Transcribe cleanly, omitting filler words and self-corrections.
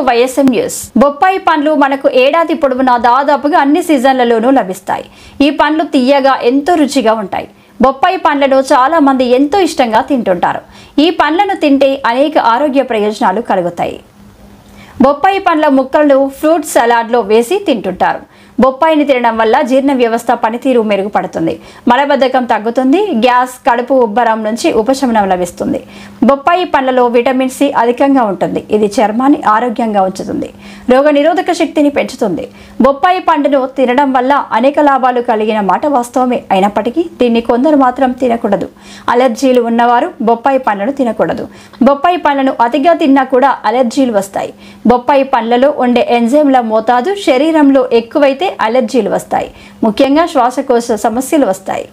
YSM news. బొప్పాయి పండ్లు మనకు ఏడాది పొడవునా దాదాపుగా అన్ని సీజన్లలోనూ లభిస్తాయి. ఈ పండ్లు తీయగా ఎంతో రుచిగా ఉంటాయి. బొప్పాయి పండ్లను చాలా మంది ఎంతో ఇష్టంగా తింటుంటారు. ఈ పండ్లను తింటే అనేక ఆరోగ్య ప్రయోజనాలు కలుగుతాయి. బొప్పాయి పండ్ల ముక్కలను ఫ్రూట్ సలాడ్లో వేసి తింటుంటారు. బొప్పాయిని తినడం వల్ల జీర్ణ వ్యవస్థ పనితీరు మెరుగుపడుతుంది, మలబద్ధకం తగ్గుతుంది, గ్యాస్, కడుపు ఉబ్బరం నుంచి ఉపశమనం లభిస్తుంది. బొప్పాయి పండ్లలో విటమిన్ సి అధికంగా ఉంటుంది. ఇది చర్మాన్ని ఆరోగ్యంగా ఉంచుతుంది, రోగనిరోధక శక్తిని పెంచుతుంది. బొప్పాయి పండును తినడం వల్ల అనేక లాభాలు కలిగిన మాట వాస్తవమే. అయినప్పటికీ దీన్ని కొందరు మాత్రం తినకూడదు. అలర్జీలు ఉన్నవారు బొప్పాయి పండ్లను తినకూడదు. బొప్పాయి పండ్లను అతిగా తిన్నా కూడా అలర్జీలు వస్తాయి. బొప్పాయి పండ్లలో ఉండే ఎంజైమ్ల మోతాదు శరీరంలో ఎక్కువైతే అలర్జీలు వస్తాయి. ముఖ్యంగా శ్వాసకోశ సమస్యలు వస్తాయి.